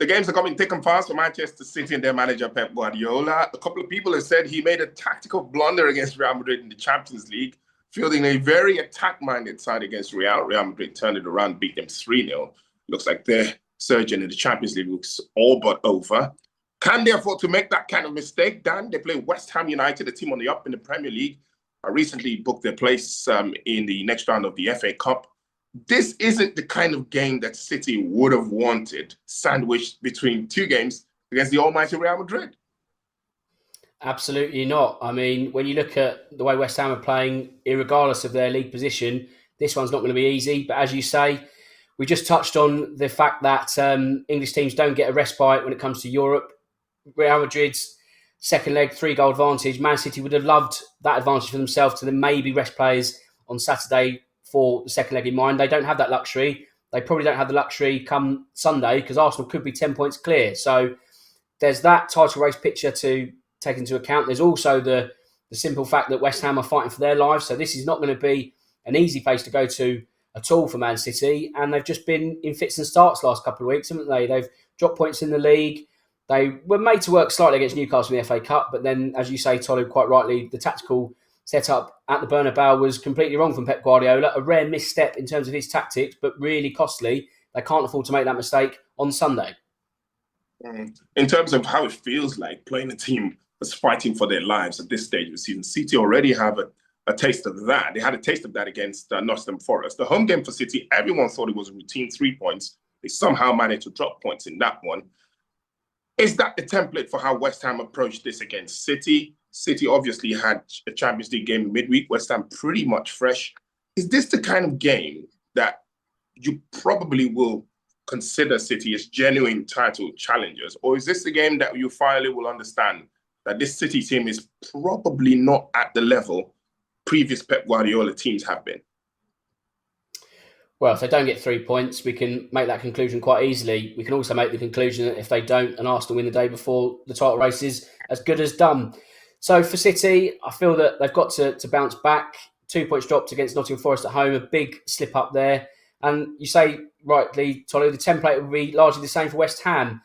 the games are coming thick and fast for Manchester City and their manager, Pep Guardiola. A couple of people have said he made a tactical blunder against Real Madrid in the Champions League, fielding a very attack-minded side against Real. Real Madrid turned it around, beat them 3-0. Looks like their surgeon in the Champions League looks all but over. Can they afford to make that kind of mistake, Dan? They play West Ham United, a team on the up in the Premier League. I recently booked their place in the next round of the FA Cup. This isn't the kind of game that City would have wanted, sandwiched between two games against the almighty Real Madrid. Absolutely not. I mean, when you look at the way West Ham are playing, irregardless of their league position, this one's not going to be easy. But as you say, we just touched on the fact that English teams don't get a respite when it comes to Europe. Real Madrid's second leg, 3-goal advantage. Man City would have loved that advantage for themselves to then maybe rest players on Saturday for the second leg in mind. They don't have that luxury. They probably don't have the luxury come Sunday because Arsenal could be 10 points clear. So there's that title race picture to take into account. There's also the simple fact that West Ham are fighting for their lives. So this is not going to be an easy place to go to at all for Man City. And they've just been in fits and starts last couple of weeks, haven't they? They've dropped points in the league. They were made to work slightly against Newcastle in the FA Cup. But then, as you say, Tolu, quite rightly, the tactical setup at the Bernabeu was completely wrong from Pep Guardiola. A rare misstep in terms of his tactics, but really costly. They can't afford to make that mistake on Sunday. In terms of how it feels like playing a team that's fighting for their lives at this stage of the season, City already have a taste of that. They had a taste of that against Nottingham Forest. The home game for City, everyone thought it was a routine 3 points. They somehow managed to drop points in that one. Is that the template for how West Ham approached this against City? City obviously had a Champions League game in midweek. West Ham pretty much fresh. Is this the kind of game that you probably will consider City as genuine title challengers? Or is this the game that you finally will understand that this City team is probably not at the level previous Pep Guardiola teams have been? Well, if they don't get 3 points, we can make that conclusion quite easily. We can also make the conclusion that if they don't and Arsenal win the day before, the title race is as good as done. So for City, I feel that they've got to bounce back. 2 points dropped against Nottingham Forest at home, a big slip up there. And you say rightly, Tolu, the template will be largely the same for West Ham.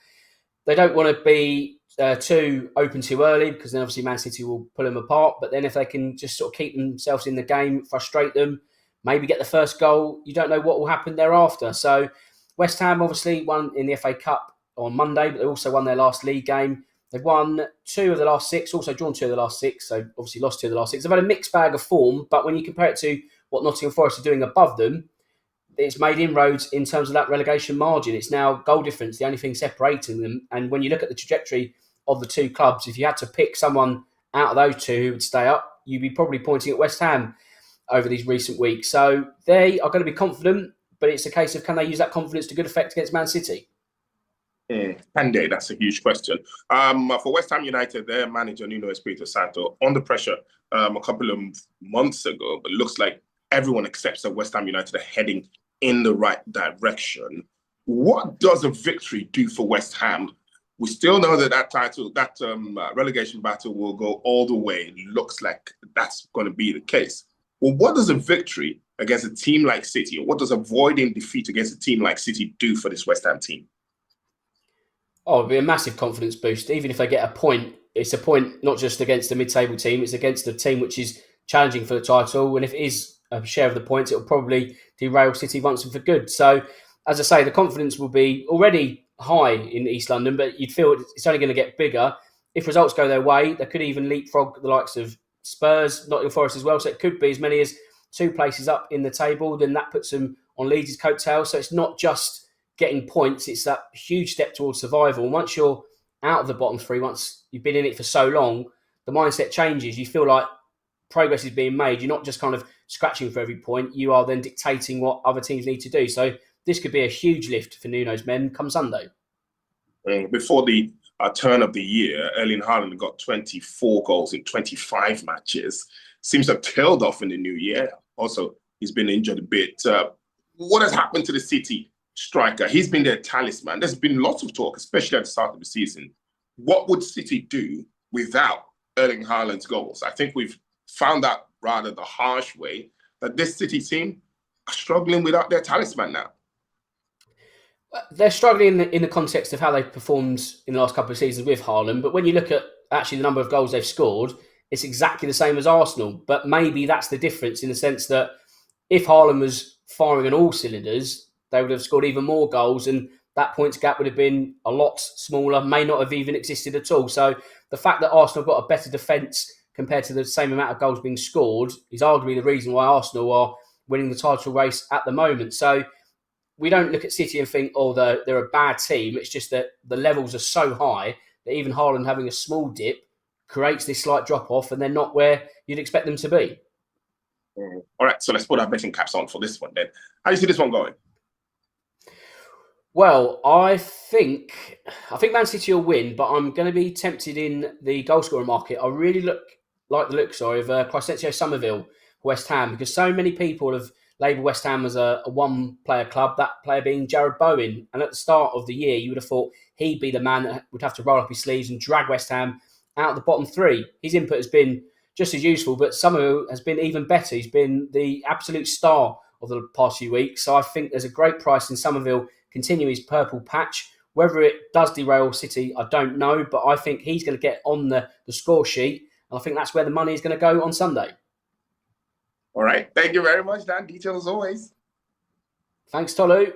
They don't want to be too open too early because then obviously Man City will pull them apart. But then if they can just sort of keep themselves in the game, frustrate them, maybe get the first goal, you don't know what will happen thereafter. So West Ham obviously won in the FA Cup on Monday, but they also won their last league game. They've won 2 of the last 6, also drawn 2 of the last 6, so obviously lost 2 of the last 6. They've had a mixed bag of form, but when you compare it to what Nottingham Forest are doing above them, it's made inroads in terms of that relegation margin. It's now goal difference, the only thing separating them. And when you look at the trajectory of the two clubs, if you had to pick someone out of those two who would stay up, you'd be probably pointing at West Ham over these recent weeks. So they are going to be confident, but it's a case of can they use that confidence to good effect against Man City? Can they? That's a huge question. For West Ham United, their manager, Nuno Espirito Santo, under pressure a couple of months ago, but it looks like everyone accepts that West Ham United are heading in the right direction. What does a victory do for West Ham? We still know that relegation battle will go all the way. It looks like that's going to be the case. Well, what does a victory against a team like City, or what does avoiding defeat against a team like City do for this West Ham team? Oh, it'll be a massive confidence boost. Even if they get a point, it's a point not just against a mid-table team, it's against a team which is challenging for the title. And if it is a share of the points, it'll probably derail City once and for good. So, as I say, the confidence will be already high in East London, but you'd feel it's only going to get bigger. If results go their way, they could even leapfrog the likes of Spurs, Nottingham Forest as well. So it could be as many as 2 places up in the table. Then that puts them on Leeds' coattails. So it's not just getting points, it's that huge step towards survival. And once you're out of the bottom 3, once you've been in it for so long, the mindset changes. You feel like progress is being made. You're not just kind of scratching for every point. You are then dictating what other teams need to do. So this could be a huge lift for Nuno's men come Sunday. Before the turn of the year, Erling Haaland got 24 goals in 25 matches. Seems to have tailed off in the new year. Also, he's been injured a bit. What has happened to the City striker? He's been their talisman. There's been lots of talk, especially at the start of the season. What would City do without Erling Haaland's goals? I think we've found out rather the harsh way that this City team are struggling without their talisman now. They're struggling in the context of how they've performed in the last couple of seasons with Haaland. But when you look at actually the number of goals they've scored, it's exactly the same as Arsenal. But maybe that's the difference in the sense that if Haaland was firing on all cylinders, they would have scored even more goals, and that points gap would have been a lot smaller, may not have even existed at all. So the fact that Arsenal have got a better defence compared to the same amount of goals being scored is arguably the reason why Arsenal are winning the title race at the moment. So we don't look at City and think, oh, they're a bad team. It's just that the levels are so high that even Haaland having a small dip creates this slight drop off, and they're not where you'd expect them to be. All right, so let's put our betting caps on for this one then. How do you see this one going? Well, I think Man City will win, but I'm going to be tempted in the goal scoring market. I really like the look, of Crescencio Somerville, West Ham, because so many people have labelled West Ham as a one-player club, that player being Jared Bowen. And at the start of the year, you would have thought he'd be the man that would have to roll up his sleeves and drag West Ham out of the bottom three. His input has been just as useful, but Somerville has been even better. He's been the absolute star of the past few weeks. So I think there's a great price in Somerville continue his purple patch. Whether it does derail City, I don't know, but I think he's going to get on the score sheet, and I think that's where the money is going to go on Sunday. All right. Thank you very much, Dan. Details as always. Thanks, Tolu.